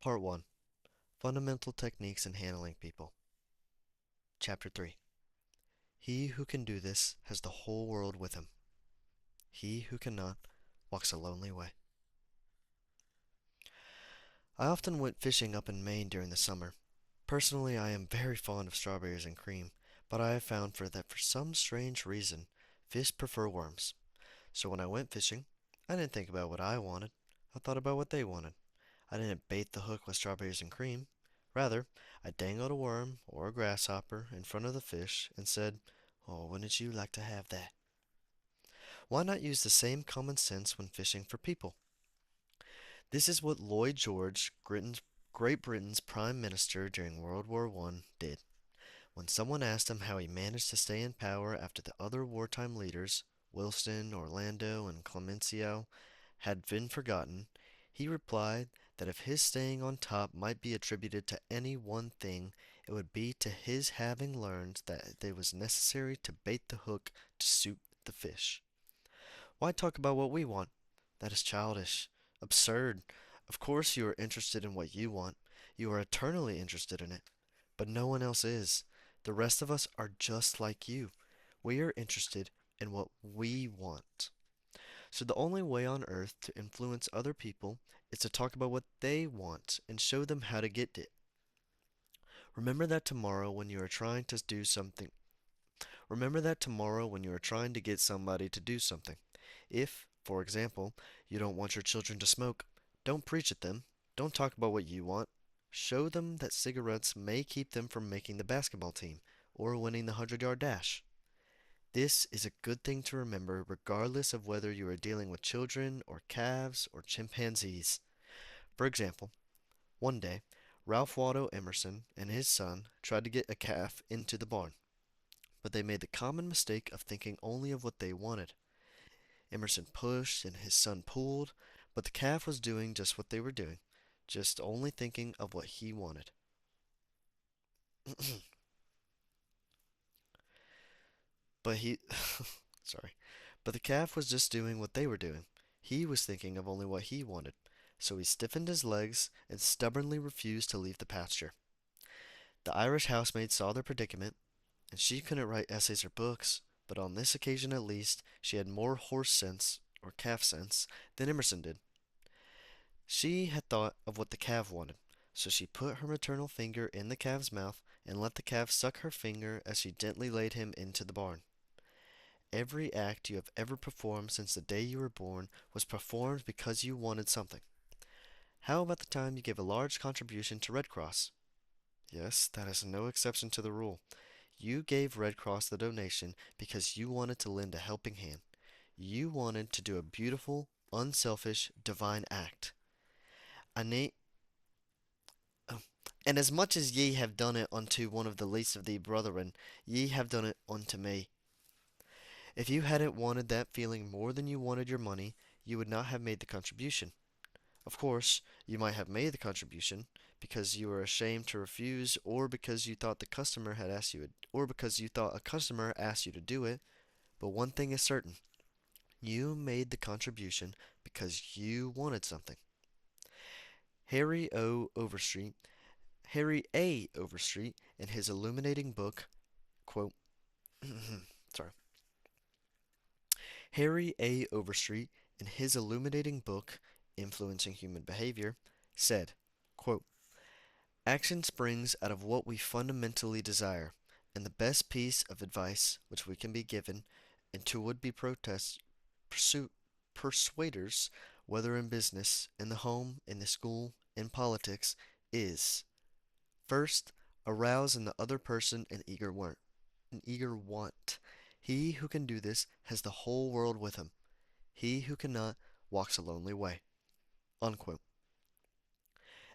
Part 1. Fundamental Techniques in Handling People. Chapter 3. He who can do this has the whole world with him. He who cannot walks a lonely way. I often went fishing up in Maine during the summer. Personally, I am very fond of strawberries and cream, but I have found that for some strange reason, fish prefer worms. So when I went fishing, I didn't think about what I wanted. I thought about what they wanted. I didn't bait the hook with strawberries and cream. Rather, I dangled a worm or a grasshopper in front of the fish and said, "Oh, wouldn't you like to have that?" Why not use the same common sense when fishing for people? This is what Lloyd George, Great Britain's Prime Minister during World War I, did. When someone asked him how he managed to stay in power after the other wartime leaders, Wilson, Orlando, and Clemenceau, had been forgotten, he replied that if his staying on top might be attributed to any one thing, it would be to his having learned that it was necessary to bait the hook to suit the fish. Why talk about what we want? That is childish, absurd. Of course you are interested in what you want. You are eternally interested in it. But no one else is. The rest of us are just like you. We are interested in what we want. So the only way on earth to influence other people is to talk about what they want and show them how to get it. Remember that tomorrow when you are trying to do something. Remember that tomorrow when you are trying to get somebody to do something. If, for example, you don't want your children to smoke, don't preach at them. Don't talk about what you want. Show them that cigarettes may keep them from making the basketball team or winning the 100-yard dash. This is a good thing to remember regardless of whether you are dealing with children or calves or chimpanzees. For example, one day, Ralph Waldo Emerson and his son tried to get a calf into the barn, but they made the common mistake of thinking only of what they wanted. Emerson pushed and his son pulled, but the calf was doing just what they were doing, just only thinking of what he wanted. But he, sorry, but the calf was just doing what they were doing. He was thinking of only what he wanted, so he stiffened his legs and stubbornly refused to leave the pasture. The Irish housemaid saw their predicament, and she couldn't write essays or books, but on this occasion at least, she had more horse sense, or calf sense, than Emerson did. She had thought of what the calf wanted, so she put her maternal finger in the calf's mouth and let the calf suck her finger as she gently laid him into the barn. Every act you have ever performed since the day you were born was performed because you wanted something. How about the time you gave a large contribution to Red Cross? Yes, that is no exception to the rule. You gave Red Cross the donation because you wanted to lend a helping hand. You wanted to do a beautiful, unselfish, divine act. I na- oh, and as much as ye have done it unto one of the least of the brethren, ye have done it unto me. If you hadn't wanted that feeling more than you wanted your money, you would not have made the contribution. Of course, you might have made the contribution because you were ashamed to refuse, or because you thought a customer asked you to do it. But one thing is certain: you made the contribution because you wanted something. Harry O. Overstreet, Harry A. Overstreet, in his illuminating book, quote, sorry, Harry A. Overstreet, in his illuminating book, Influencing Human Behavior, said, quote, "Action springs out of what we fundamentally desire, and the best piece of advice which we can be given, and to would-be persuaders, whether in business, in the home, in the school, in politics, is, first, arouse in the other person an eager want. He who can do this has the whole world with him. He who cannot walks a lonely way." Unquote.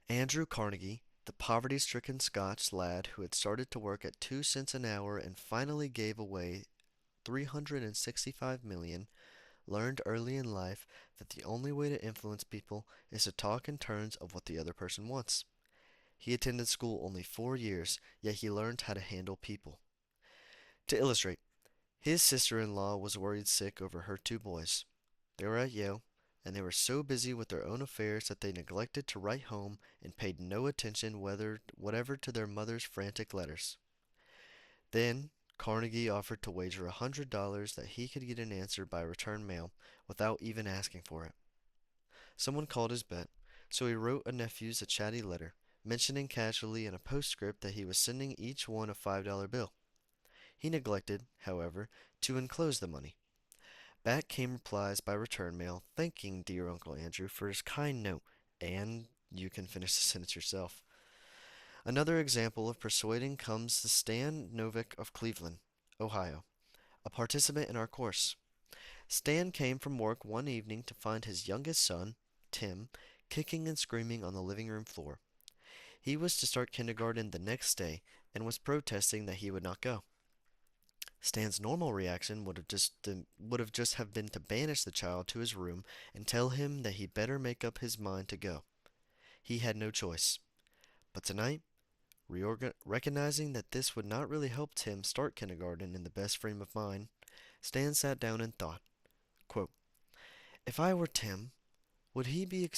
Andrew Carnegie, the poverty-stricken Scotch lad who had started to work at 2 cents an hour and finally gave away 365 million, learned early in life that the only way to influence people is to talk in terms of what the other person wants. He attended school only 4 years, yet he learned how to handle people. To illustrate, his sister-in-law was worried sick over her two boys. They were at Yale, and they were so busy with their own affairs that they neglected to write home and paid no attention whatever to their mother's frantic letters. Then Carnegie offered to wager $100 that he could get an answer by return mail without even asking for it. Someone called his bet, so he wrote a nephews a chatty letter, mentioning casually in a postscript that he was sending each one a $5 bill. He neglected, however, to enclose the money. Back came replies by return mail thanking dear Uncle Andrew for his kind note, and you can finish the sentence yourself. Another example of persuading comes to Stan Novick of Cleveland, Ohio, a participant in our course. Stan came from work one evening to find his youngest son, Tim, kicking and screaming on the living room floor. He was to start kindergarten the next day and was protesting that he would not go. Stan's normal reaction would have just have been to banish the child to his room and tell him that he better make up his mind to go. He had no choice. But tonight, recognizing that this would not really help Tim start kindergarten in the best frame of mind, Stan sat down and thought, quote, "If I were Tim, would he be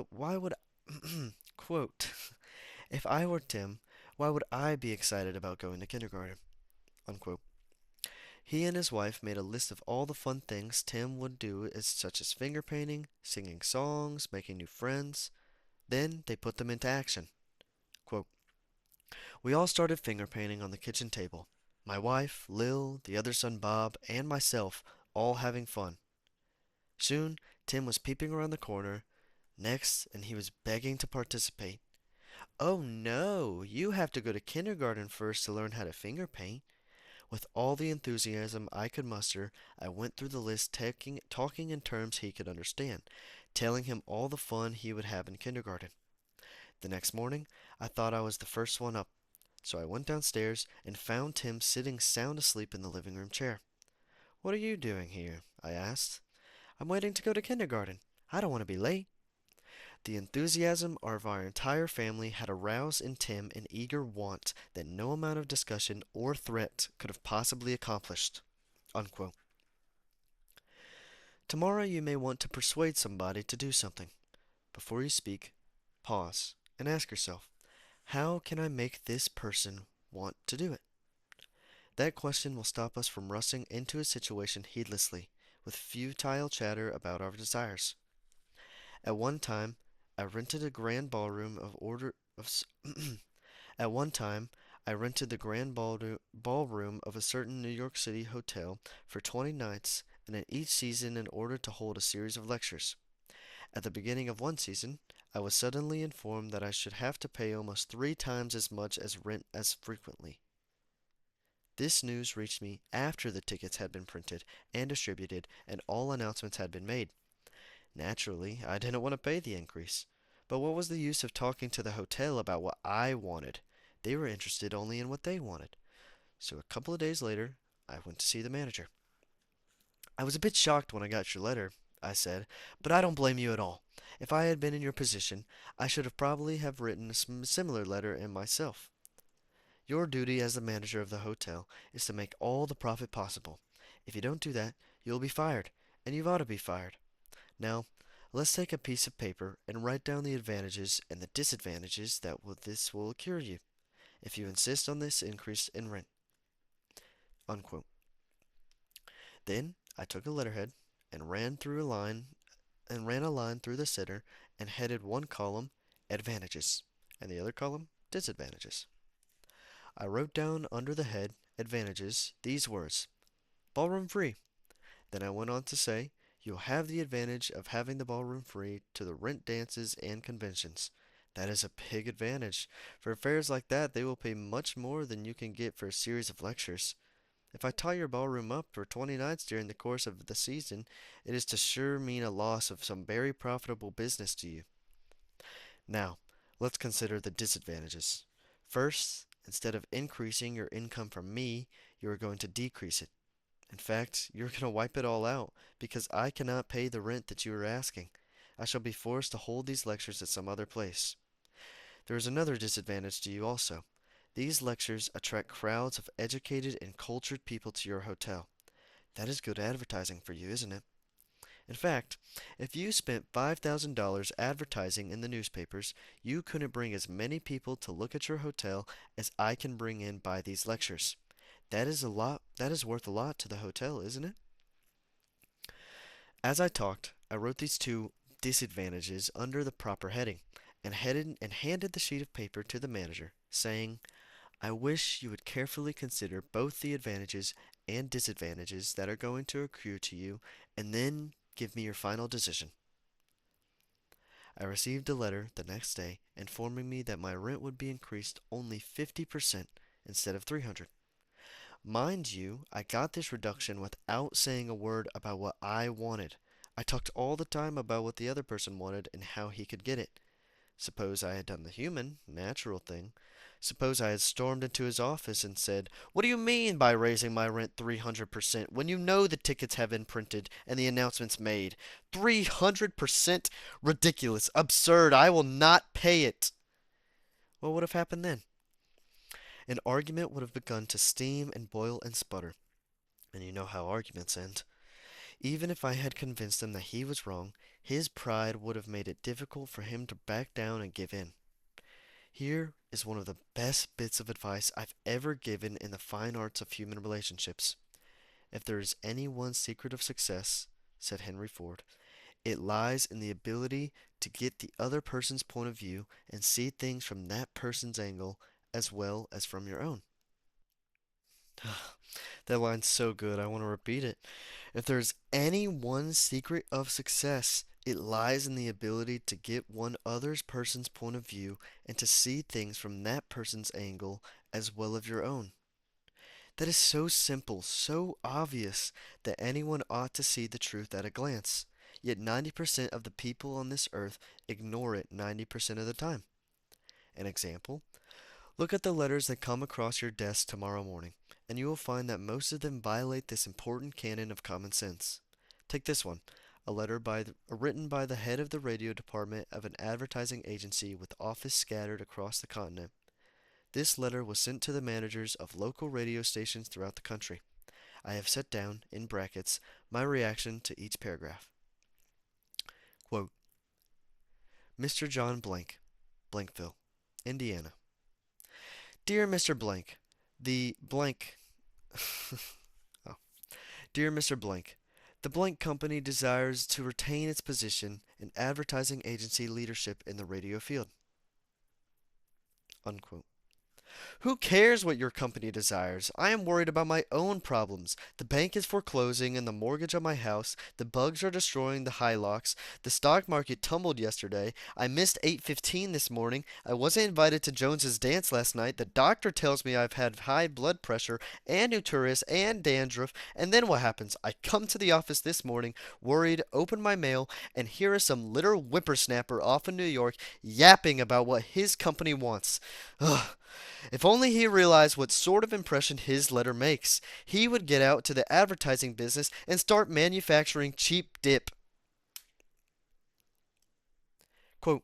why would quote, if I were Tim, why would I be excited about going to kindergarten?" Unquote. He and his wife made a list of all the fun things Tim would do, such as finger painting, singing songs, making new friends. Then they put them into action. Quote, "We all started finger painting on the kitchen table. My wife, Lil, the other son Bob, and myself, all having fun. Soon, Tim was peeping around the corner next, and he was begging to participate. 'Oh no, you have to go to kindergarten first to learn how to finger paint.' With all the enthusiasm I could muster, I went through the list talking in terms he could understand, telling him all the fun he would have in kindergarten. The next morning, I thought I was the first one up, so I went downstairs and found Tim sitting sound asleep in the living room chair. 'What are you doing here?' I asked. 'I'm waiting to go to kindergarten. I don't want to be late.' The enthusiasm of our entire family had aroused in Tim an eager want that no amount of discussion or threat could have possibly accomplished." Unquote. Tomorrow you may want to persuade somebody to do something. Before you speak, pause and ask yourself, how can I make this person want to do it? That question will stop us from rushing into a situation heedlessly, with futile chatter about our desires. At one time, I rented a grand ballroom of order of At one time, I rented the grand ballroom of a certain New York City hotel for 20 nights and in each season in order to hold a series of lectures. At the beginning of one season, I was suddenly informed that I should have to pay almost 3 times as much as rent as frequently. This news reached me after the tickets had been printed and distributed and all announcements had been made. Naturally, I didn't want to pay the increase. But what was the use of talking to the hotel about what I wanted? They were interested only in what they wanted. So a couple of days later, I went to see the manager. "I was a bit shocked when I got your letter," I said, "but I don't blame you at all. If I had been in your position, I should have probably have written a similar letter in myself. Your duty as the manager of the hotel is to make all the profit possible. If you don't do that, you'll be fired, and you ought to be fired. Now, let's take a piece of paper and write down the advantages and the disadvantages that this will accrue you, if you insist on this increase in rent." Unquote. Then I took a letterhead and ran a line through the center and headed one column advantages and the other column disadvantages. I wrote down under the head advantages these words: ballroom free. Then I went on to say, "You'll have the advantage of having the ballroom free to the rent dances and conventions. That is a big advantage. For affairs like that, they will pay much more than you can get for a series of lectures. If I tie your ballroom up for 20 nights during the course of the season, it is to sure mean a loss of some very profitable business to you. Now, let's consider the disadvantages. First, instead of increasing your income from me, you are going to decrease it. In fact, you're going to wipe it all out because I cannot pay the rent that you are asking. I shall be forced to hold these lectures at some other place. There is another disadvantage to you also. These lectures attract crowds of educated and cultured people to your hotel. That is good advertising for you, isn't it? In fact, if you spent $5,000 advertising in the newspapers, you couldn't bring as many people to look at your hotel as I can bring in by these lectures. That is a lot, that is worth a lot to the hotel, isn't it? As I talked, I wrote these two disadvantages under the proper heading and handed the sheet of paper to the manager, saying, I wish you would carefully consider both the advantages and disadvantages that are going to accrue to you and then give me your final decision. I received a letter the next day informing me that my rent would be increased only 50% instead of 300. Mind you, I got this reduction without saying a word about what I wanted. I talked all the time about what the other person wanted and how he could get it. Suppose I had done the human, natural thing. Suppose I had stormed into his office and said, What do you mean by raising my rent 300% when you know the tickets have been printed and the announcements made? 300%? Ridiculous, absurd, I will not pay it. What would have happened then? An argument would have begun to steam and boil and sputter. And you know how arguments end. Even if I had convinced him that he was wrong, his pride would have made it difficult for him to back down and give in. Here is one of the best bits of advice I've ever given in the fine arts of human relationships. If there is any one secret of success, said Henry Ford, it lies in the ability to get the other person's point of view and see things from that person's angle as well as from your own. That line's so good, I want to repeat it. If there's any one secret of success, it lies in the ability to get one other person's point of view and to see things from that person's angle as well as your own. That is so simple, so obvious, that anyone ought to see the truth at a glance. Yet 90% of the people on this earth ignore it 90% of the time. An example: look at the letters that come across your desk tomorrow morning, and you will find that most of them violate this important canon of common sense. Take this one, a letter written by the head of the radio department of an advertising agency with office scattered across the continent. This letter was sent to the managers of local radio stations throughout the country. I have set down, in brackets, my reaction to each paragraph. Quote, Mr. John Blank, Blankville, Indiana. Dear Mr. Blank, the blank. oh. Dear Mr. Blank, the Blank Company desires to retain its position in advertising agency leadership in the radio field. Unquote. Who cares what your company desires? I am worried about my own problems. The bank is foreclosing and the mortgage on my house. The bugs are destroying the Hilux. The stock market tumbled yesterday. I missed 8:15 this morning. I wasn't invited to Jones's dance last night. The doctor tells me I've had high blood pressure and nuturius and dandruff. And then what happens? I come to the office this morning, worried, open my mail, and here is some little whippersnapper off in New York yapping about what his company wants. Ugh. If only he realized what sort of impression his letter makes, he would get out to the advertising business and start manufacturing cheap dip. Quote,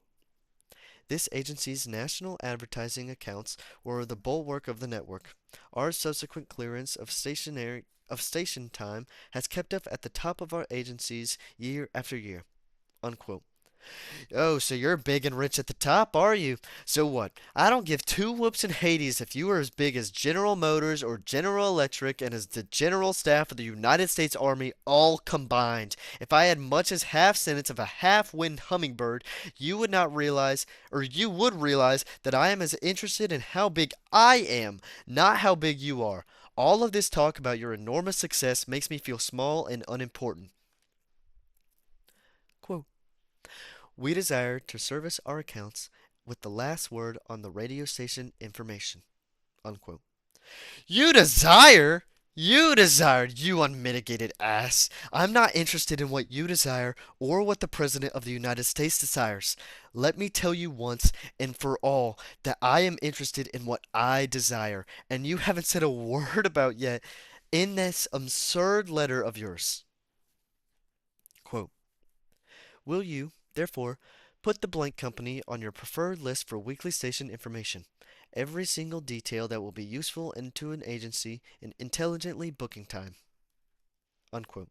this agency's national advertising accounts were the bulwark of the network. Our subsequent clearance of station time has kept us at the top of our agencies year after year. Unquote. Oh, so you're big and rich at the top, are you? So what? I don't give two whoops in Hades if you were as big as General Motors or General Electric and as the general staff of the United States Army all combined. If I had much as half sentence of a half-winged hummingbird, you would not realize, or you would realize that I am as interested in how big I am, not how big you are. All of this talk about your enormous success makes me feel small and unimportant. Quote, we desire to service our accounts with the last word on the radio station information. Unquote. You desire? You desire, you unmitigated ass. I'm not interested in what you desire or what the President of the United States desires. Let me tell you once and for all that I am interested in what I desire, and you haven't said a word about yet in this absurd letter of yours. Quote, will you, therefore, put the Blank Company on your preferred list for weekly station information? Every single detail that will be useful into an agency in intelligently booking time. Unquote.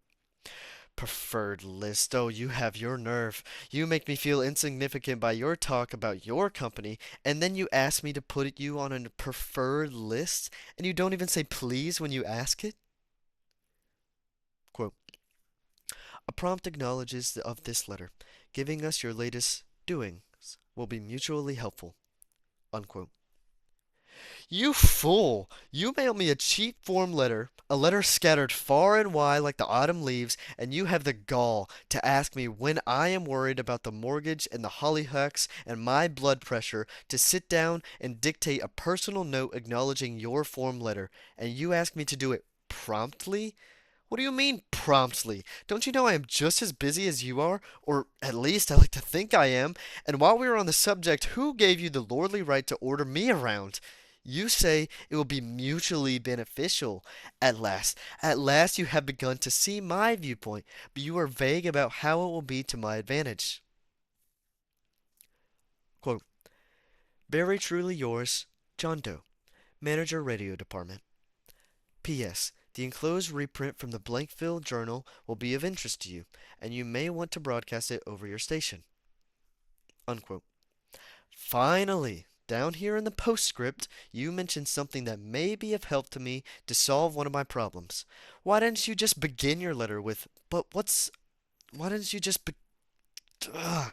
Preferred list. Oh, you have your nerve. You make me feel insignificant by your talk about your company, and then you ask me to put you on a preferred list, and you don't even say please when you ask it? Quote, a prompt acknowledges of this letter, giving us your latest doings will be mutually helpful. Unquote. You fool! You mailed me a cheap form letter, a letter scattered far and wide like the autumn leaves, and you have the gall to ask me when I am worried about the mortgage and the hollyhocks and my blood pressure to sit down and dictate a personal note acknowledging your form letter, and you ask me to do it promptly? What do you mean promptly? Don't you know I am just as busy as you are? Or at least I like to think I am. And while we are on the subject, who gave you the lordly right to order me around? You say it will be mutually beneficial. At last you have begun to see my viewpoint, but you are vague about how it will be to my advantage. Quote, very truly yours, John Doe, Manager Radio Department. P.S. The enclosed reprint from the Blankville Journal will be of interest to you, and you may want to broadcast it over your station. Unquote. Finally, down here in the postscript, you mentioned something that may be of help to me to solve one of my problems. Why didn't you just begin your letter with, but what's. Why didn't you just be. Ugh.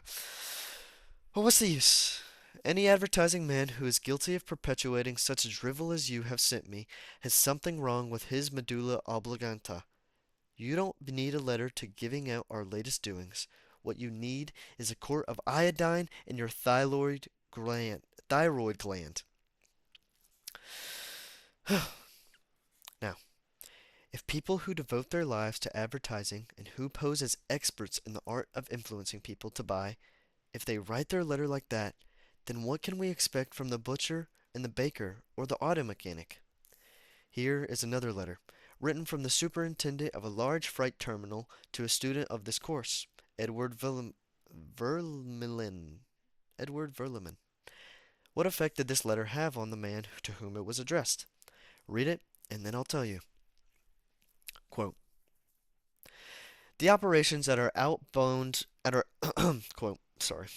Well, what's the use? Any advertising man who is guilty of perpetuating such drivel as you have sent me has something wrong with his medulla oblongata. You don't need a letter to giving out our latest doings. What you need is a quart of iodine in your thyroid gland. Thyroid gland. Now, if people who devote their lives to advertising and who pose as experts in the art of influencing people to buy, if they write their letter like that, then what can we expect from the butcher and the baker or the auto mechanic? Here is another letter, written from the superintendent of a large freight terminal to a student of this course, Edward Vermillen. Edward Verleman. What effect did this letter have on the man to whom it was addressed? Read it, and then I'll tell you. Quote, the operations at our outbound at our quote, sorry.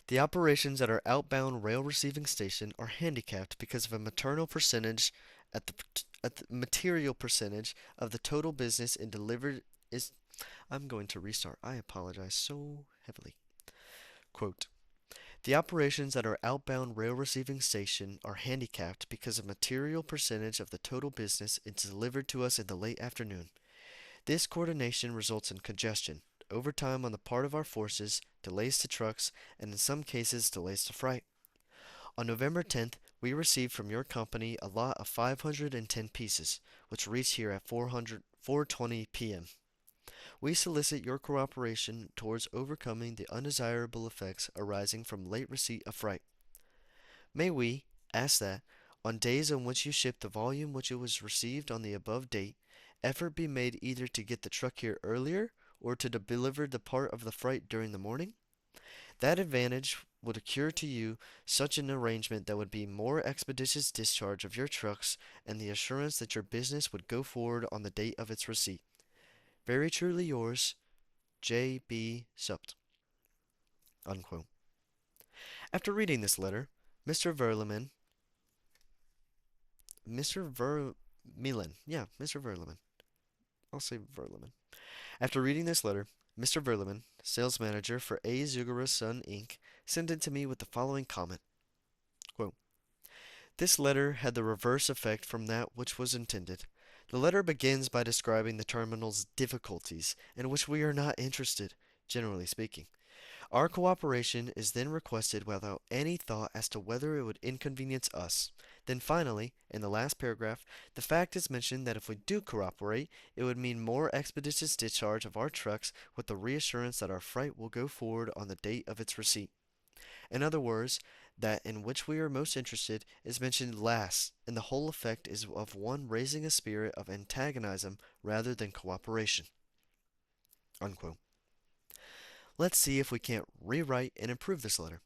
The operations at our outbound rail receiving station are handicapped because of a maternal percentage at the material percentage of the total business in delivered is. I'm going to restart. I apologize so heavily. Quote, the operations at our outbound rail receiving station are handicapped because of material percentage of the total business is delivered to us in the late afternoon. This coordination results in congestion, overtime on the part of our forces, delays to trucks, and in some cases delays to freight. On November 10th, we received from your company a lot of 510 pieces, which reached here at 4:20 p.m. We solicit your cooperation towards overcoming the undesirable effects arising from late receipt of freight. May we ask that, on days on which you ship the volume which it was received on the above date, effort be made either to get the truck here earlier or to deliver the part of the freight during the morning? That advantage would accrue to you such an arrangement that would be more expeditious discharge of your trucks and the assurance that your business would go forward on the date of its receipt. Very truly yours, J. B. Supt. Unquote. After reading this letter, Mr. Verleman, Mr. Vermeulen, yeah, Mr. Verleman, I'll say Verleman. After reading this letter, Mr. Verleman, sales manager for A. Zugara Son, Inc., sent it to me with the following comment. Quote, this letter had the reverse effect from that which was intended. The letter begins by describing the terminal's difficulties, in which we are not interested, generally speaking. Our cooperation is then requested without any thought as to whether it would inconvenience us. Then finally, in the last paragraph, the fact is mentioned that if we do cooperate, it would mean more expeditious discharge of our trucks with the reassurance that our freight will go forward on the date of its receipt. In other words, that in which we are most interested is mentioned last, and the whole effect is of one raising a spirit of antagonism rather than cooperation. Unquote. Let's see if we can't rewrite and improve this letter.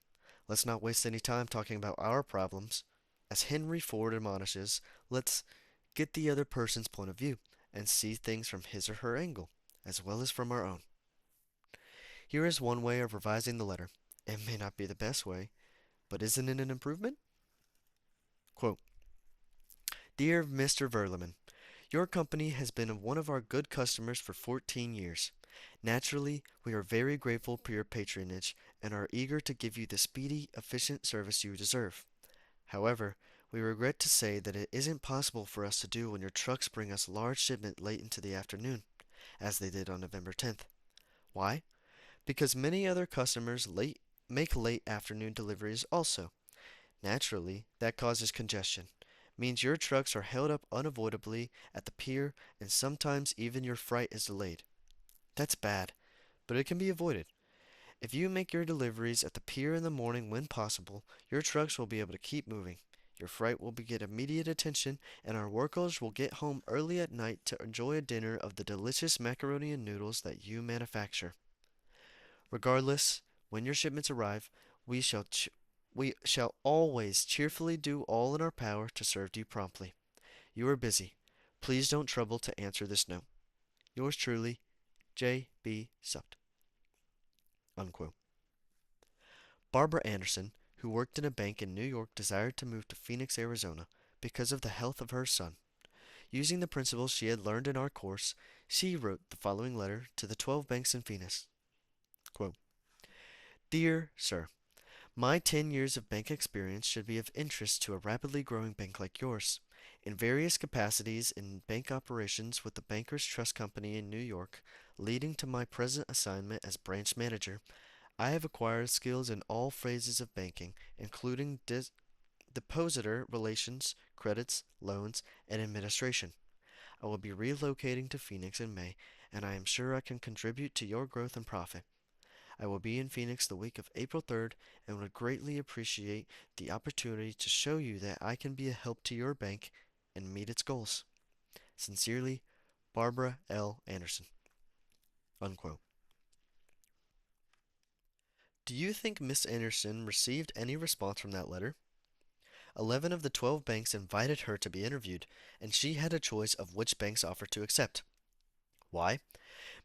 Let's not waste any time talking about our problems. As Henry Ford admonishes, let's get the other person's point of view and see things from his or her angle. as well as from our own. Here is one way of revising the letter. It may not be the best way, but isn't it an improvement? Quote, Dear Mr. Verleman, your company has been one of our good customers for 14 years. Naturally, we are very grateful for your patronage and are eager to give you the speedy, efficient service you deserve. However, we regret to say that it isn't possible for us to do when your trucks bring us large shipment late into the afternoon, as they did on November 10th. Why? Because many other customers make late afternoon deliveries also. Naturally, that causes congestion, means your trucks are held up unavoidably at the pier, and sometimes even your freight is delayed. That's bad, but it can be avoided. If you make your deliveries at the pier in the morning when possible, your trucks will be able to keep moving. Your freight will get immediate attention, and our workers will get home early at night to enjoy a dinner of the delicious macaroni and noodles that you manufacture. Regardless, when your shipments arrive, we shall ch- we shall always cheerfully do all in our power to serve you promptly. You are busy. Please don't trouble to answer this note. Yours truly, J. B. Supt. Unquote. Barbara Anderson, who worked in a bank in New York, desired to move to Phoenix, Arizona, because of the health of her son. Using the principles she had learned in our course, she wrote the following letter to the 12 banks in Phoenix. Quote, Dear Sir, my 10 years of bank experience should be of interest to a rapidly growing bank like yours. In various capacities in bank operations with the Bankers Trust Company in New York, leading to my present assignment as branch manager, I have acquired skills in all phases of banking, including depositor relations, credits, loans, and administration. I will be relocating to Phoenix in May, and I am sure I can contribute to your growth and profit. I will be in Phoenix the week of April 3rd and would greatly appreciate the opportunity to show you that I can be a help to your bank and meet its goals. Sincerely, Barbara L. Anderson. Unquote. Do you think Miss Anderson received any response from that letter? 11 of the 12 banks invited her to be interviewed, and she had a choice of which banks offered to accept. Why?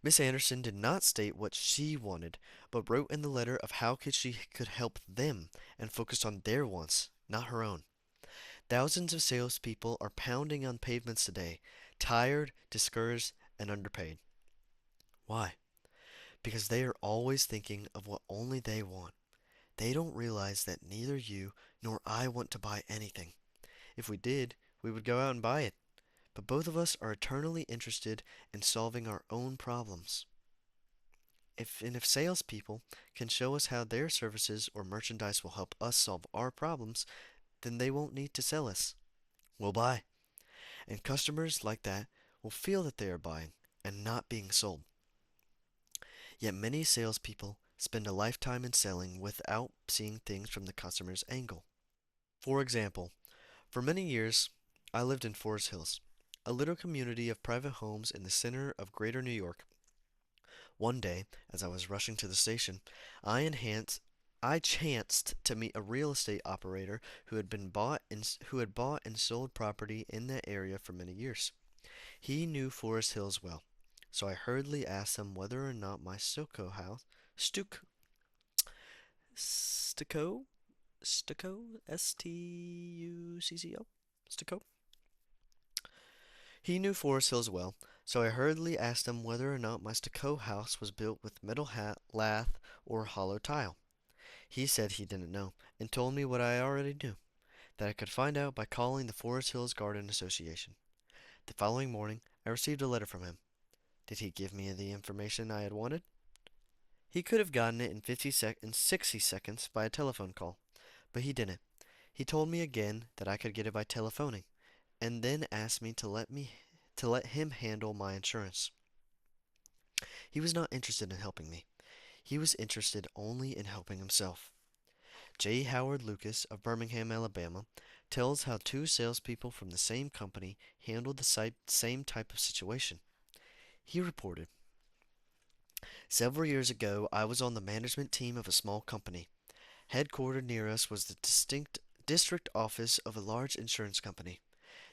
Miss Anderson did not state what she wanted, but wrote in the letter of how she could help them and focused on their wants, not her own. Thousands of salespeople are pounding on pavements today, tired, discouraged, and underpaid. Why? Because they are always thinking of what only they want. They don't realize that neither you nor I want to buy anything. If we did, we would go out and buy it. But both of us are eternally interested in solving our own problems. If salespeople can show us how their services or merchandise will help us solve our problems, then they won't need to sell us. We'll buy. And customers like that will feel that they are buying and not being sold. Yet many salespeople spend a lifetime in selling without seeing things from the customer's angle. For example, for many years, I lived in Forest Hills, a little community of private homes in the center of greater New York. One day, as I was rushing to the station, I enhanced I chanced to meet a real estate operator who had bought and sold property in that area for many years. He knew Forest Hills well, so I hurriedly asked him whether or not my stucco, stucco, stucco, Stucco, stucco. He knew Forest Hills well, so I hurriedly asked him whether or not my stucco house was built with metal lath or hollow tile. He said he didn't know, and told me what I already knew, that I could find out by calling the Forest Hills Garden Association. The following morning, I received a letter from him. Did he give me the information I had wanted? He could have gotten it in 60 seconds by a telephone call, but he didn't. He told me again that I could get it by telephoning, and then asked me to let him handle my insurance. He was not interested in helping me. He was interested only in helping himself. J. Howard Lucas of Birmingham, Alabama, tells how two salespeople from the same company handled the same type of situation. He reported, Several years ago, I was on the management team of a small company. Headquartered near us was the distinct district office of a large insurance company.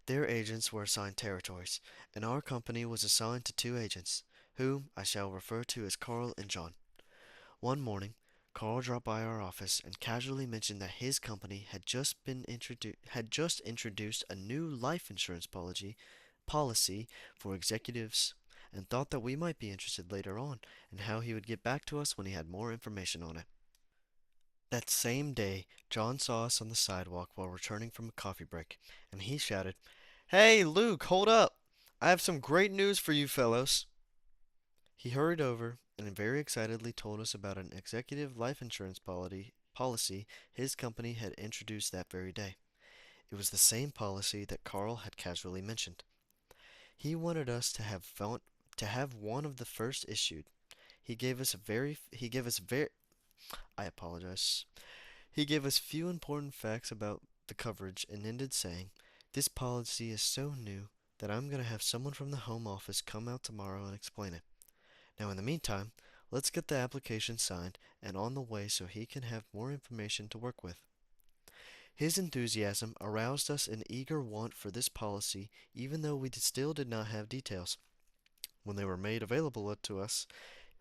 Their agents were assigned territories, and our company was assigned to two agents. whom I shall refer to as Carl and John. One morning, Carl dropped by our office and casually mentioned that his company had just introduced a new life insurance policy for executives and thought that we might be interested later on and how he would get back to us when he had more information on it. That same day, John saw us on the sidewalk while returning from a coffee break, and he shouted, "Hey, Luke, hold up! I have some great news for you fellows." He hurried over and very excitedly told us about an executive life insurance policy his company had introduced that very day. It was the same policy that Carl had casually mentioned. He wanted us to have one of the first issued. He gave us very I apologize. He gave us few important facts about the coverage and ended saying, "This policy is so new that I'm going to have someone from the home office come out tomorrow and explain it. Now, in the meantime, let's get the application signed and on the way so he can have more information to work with." His enthusiasm aroused us an eager want for this policy, even though we still did not have details. When they were made available to us,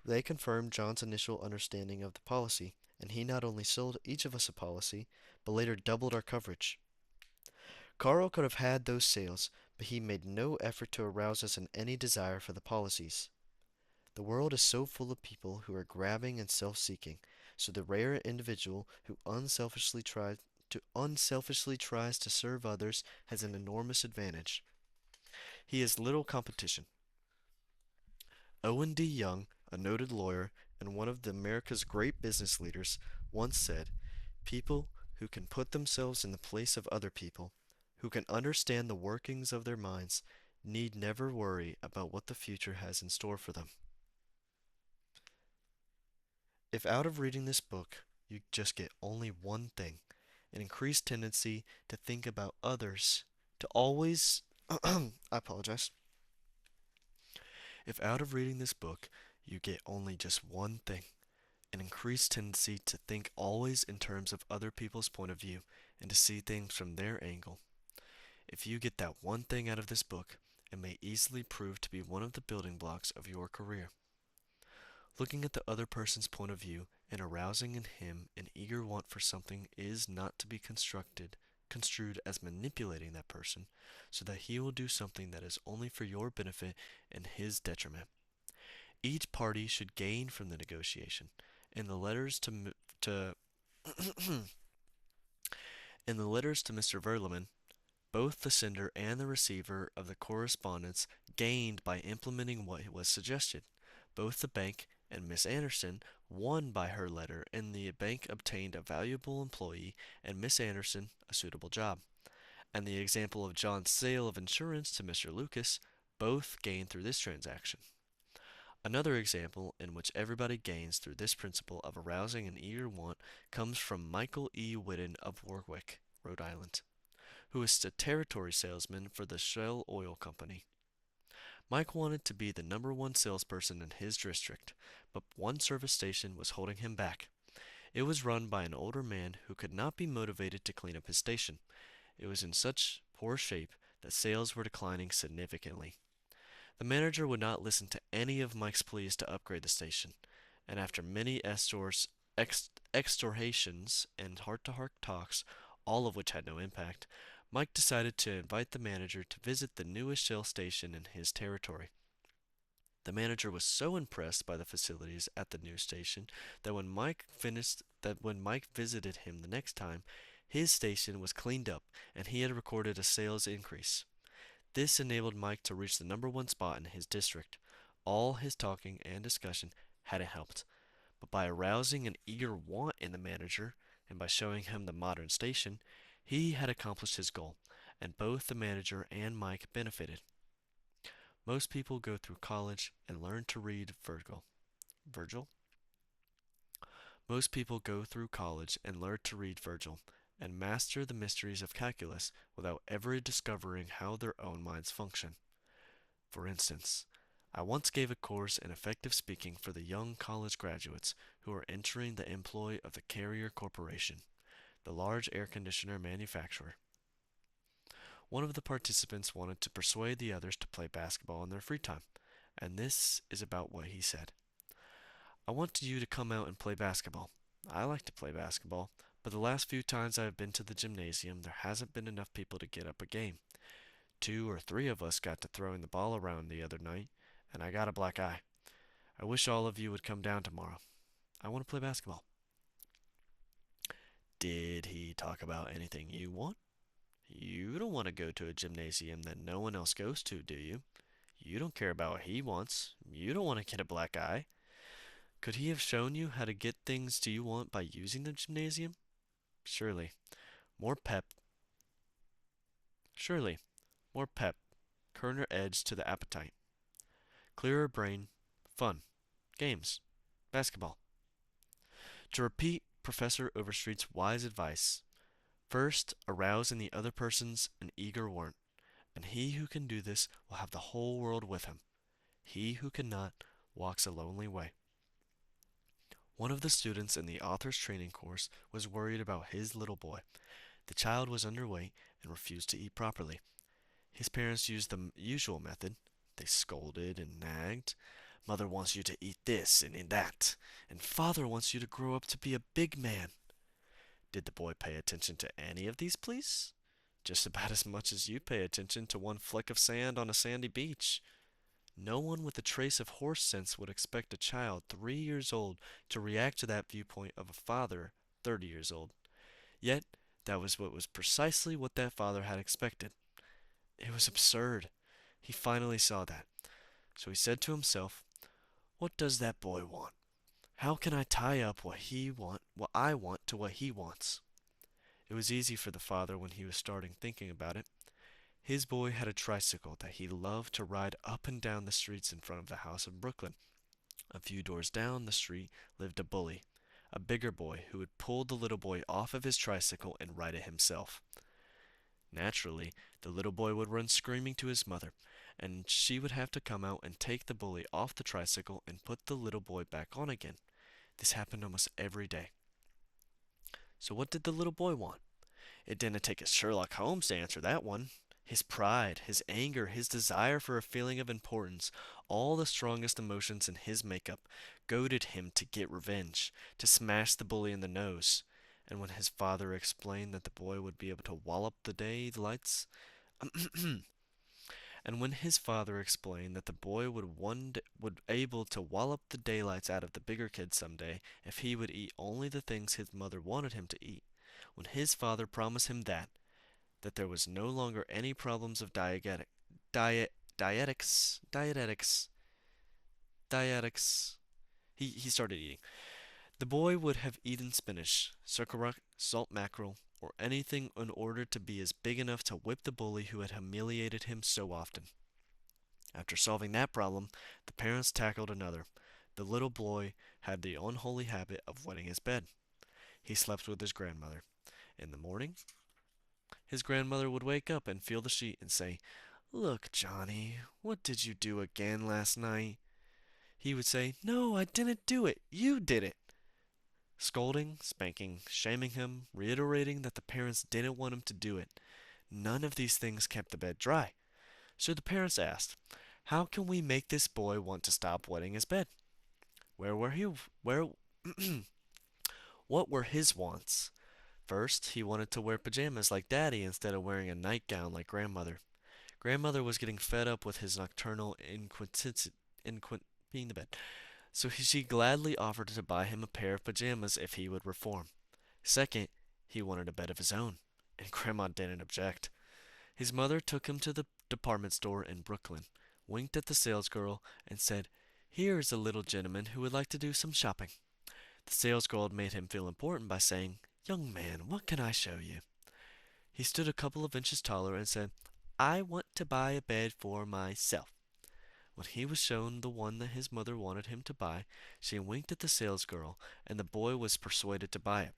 they confirmed John's initial understanding of the policy, and he not only sold each of us a policy, but later doubled our coverage. Carl could have had those sales, but he made no effort to arouse us in any desire for the policies. The world is so full of people who are grabbing and self-seeking, so the rare individual who unselfishly tries to serve others has an enormous advantage. He has little competition. Owen D. Young, a noted lawyer and one of America's great business leaders, once said, "People who can put themselves in the place of other people, who can understand the workings of their minds, need never worry about what the future has in store for them." If out of reading this book you just get only one thing, an increased tendency to think about others, to always I apologize. If out of reading this book you get only just one thing, an increased tendency to think always in terms of other people's point of view and to see things from their angle. If you get that one thing out of this book, it may easily prove to be one of the building blocks of your career. Looking at the other person's point of view and arousing in him an eager want for something is not to be construed as manipulating that person so that he will do something that is only for your benefit and his detriment. Each party should gain from the negotiation. In the letters to in the letters to Mr. Verleman, both the sender and the receiver of the correspondence gained by implementing what was suggested. Both the bank and Miss Anderson won by her letter, and the bank obtained a valuable employee and Miss Anderson a suitable job. And the example of John's sale of insurance to Mr. Lucas, both gained through this transaction. Another example in which everybody gains through this principle of arousing an eager want comes from Michael E. Whitten of Warwick, Rhode Island, who was a territory salesman for the Shell Oil Company. Mike wanted to be the number one salesperson in his district, but one service station was holding him back. It was run by an older man who could not be motivated to clean up his station. It was in such poor shape that sales were declining significantly. The manager would not listen to any of Mike's pleas to upgrade the station, and after many extortations and heart-to-heart talks, all of which had no impact, Mike decided to invite the manager to visit the newest Shell station in his territory. The manager was so impressed by the facilities at the new station that when Mike visited him the next time, his station was cleaned up and he had recorded a sales increase. This enabled Mike to reach the number one spot in his district. All his talking and discussion hadn't helped, but by arousing an eager want in the manager and by showing him the modern station, he had accomplished his goal, and both the manager and Mike benefited. Most people go through college and learn to read Virgil? Most people go through college and learn to read Virgil and master the mysteries of calculus without ever discovering how their own minds function. For instance, I once gave a course in effective speaking for the young college graduates who are entering the employ of the Carrier Corporation, the large air conditioner manufacturer. One of the participants wanted to persuade the others to play basketball in their free time, And this is about what he said. I want you to come out and play basketball. I like to play basketball, but the last few times I have been to the gymnasium, there hasn't been enough people to get up a game. Two or three of us got to throwing the ball around the other night, and I got a black eye. I wish all of you would come down tomorrow. I want to play basketball. Did he talk about anything you want? You don't want to go to a gymnasium that no one else goes to, do you? You don't care about what he wants. You don't want to get a black eye. Could he have shown you how to get things do you want by using the gymnasium? Surely. More pep. Surely. More pep. Kerner edge to the appetite. Clearer brain. Fun. Games. Basketball. To repeat Professor Overstreet's wise advice, first arouse in the other person's an eager warrant, and he who can do this will have the whole world with him. He who cannot walks a lonely way. One of the students in the author's training course was worried about his little boy. The child was underweight and refused to eat properly. His parents used the usual method. They scolded and nagged. Mother wants you to eat this and eat that, and father wants you to grow up to be a big man. Did the boy pay attention to any of these pleas? Just about as much as you pay attention to one fleck of sand on a sandy beach. No one with a trace of horse sense would expect a child 3 years old to react to that viewpoint of a father 30 years old. Yet, that was precisely what that father had expected. It was absurd. He finally saw that. So he said to himself, "What does that boy want? How can I tie up what I want to what he wants?" It was easy for the father when he was starting thinking about it. His boy had a tricycle that he loved to ride up and down the streets in front of the house in Brooklyn. A few doors down the street lived a bully, a bigger boy who would pull the little boy off of his tricycle and ride it himself. Naturally, the little boy would run screaming to his mother, and she would have to come out and take the bully off the tricycle and put the little boy back on again. This happened almost every day. So what did the little boy want? It didn't take a Sherlock Holmes to answer that one. His pride, his anger, his desire for a feeling of importance, all the strongest emotions in his makeup, goaded him to get revenge, to smash the bully in the nose. And when his father explained that the boy would be able to wallop the daylights, and when his father explained that the boy would able to wallop the daylights out of the bigger kid someday if he would eat only the things his mother wanted him to eat, when his father promised him that there was no longer any problems of dietetics, dietetics, he started eating. The boy would have eaten spinach, sucrook, salt mackerel, or anything in order to be as big enough to whip the bully who had humiliated him so often. After solving that problem, the parents tackled another. The little boy had the unholy habit of wetting his bed. He slept with his grandmother. In the morning, his grandmother would wake up and feel the sheet and say, "Look, Johnny, what did you do again last night?" He would say, "No, I didn't do it. You did it." Scolding, spanking, shaming him, reiterating that the parents didn't want him to do it. None of these things kept the bed dry. So the parents asked, "How can we make this boy want to stop wetting his bed?" Where were he where What were his wants? First, he wanted to wear pajamas like Daddy instead of wearing a nightgown like Grandmother. Grandmother was getting fed up with his nocturnal being the bed, so she gladly offered to buy him a pair of pajamas if he would reform. Second, he wanted a bed of his own, and Grandma didn't object. His mother took him to the department store in Brooklyn, winked at the salesgirl, and said, "Here is a little gentleman who would like to do some shopping." The salesgirl made him feel important by saying, "Young man, what can I show you?" He stood a couple of inches taller and said, "I want to buy a bed for myself." When he was shown the one that his mother wanted him to buy, she winked at the salesgirl, and the boy was persuaded to buy it.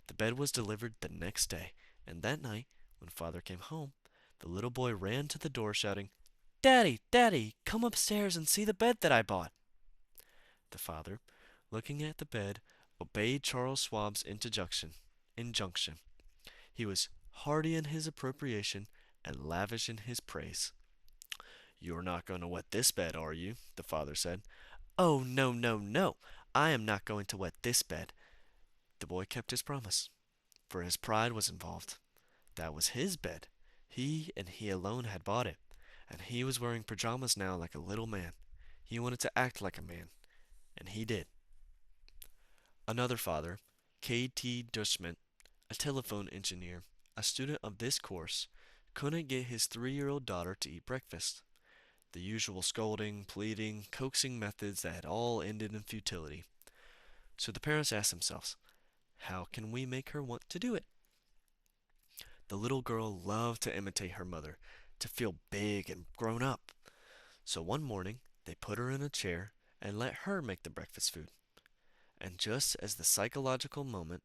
The bed was delivered the next day, and that night, when father came home, the little boy ran to the door shouting, "Daddy, Daddy, come upstairs and see the bed that I bought." The father, looking at the bed, obeyed Charles Schwab's injunction. He was hearty in his appropriation and lavish in his praise. "You're not going to wet this bed, are you?" the father said. "Oh, no, no, no! I am not going to wet this bed." The boy kept his promise, for his pride was involved. That was his bed. He and he alone had bought it, and he was wearing pajamas now like a little man. He wanted to act like a man, and he did. Another father, K.T. Dushman, a telephone engineer, a student of this course, couldn't get his 3-year-old daughter to eat breakfast. The usual scolding, pleading, coaxing methods that had all ended in futility. So the parents asked themselves, how can we make her want to do it? The little girl loved to imitate her mother, to feel big and grown up. So one morning, they put her in a chair and let her make the breakfast food. And just as the psychological moment,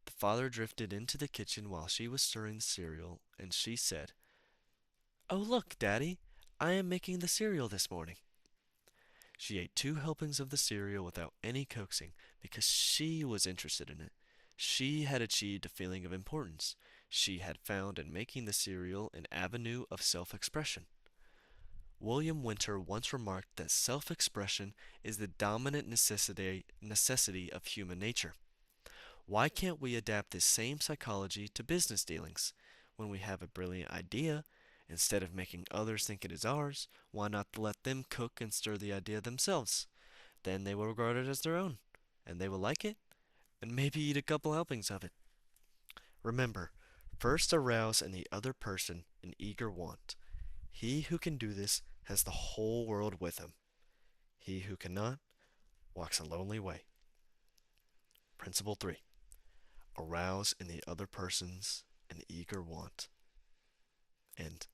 the father drifted into the kitchen while she was stirring the cereal, and she said, "Oh, look, Daddy, I am making the cereal this morning." She ate 2 helpings of the cereal without any coaxing because she was interested in it. She had achieved a feeling of importance. She had found in making the cereal an avenue of self expression. William Winter once remarked that self expression is the dominant necessity of human nature. Why can't we adapt this same psychology to business dealings? When we have a brilliant idea, instead of making others think it is ours, why not let them cook and stir the idea themselves? Then they will regard it as their own, and they will like it, and maybe eat a couple helpings of it. Remember, first arouse in the other person an eager want. He who can do this has the whole world with him. He who cannot walks a lonely way. Principle 3. Arouse in the other person's an eager want. End.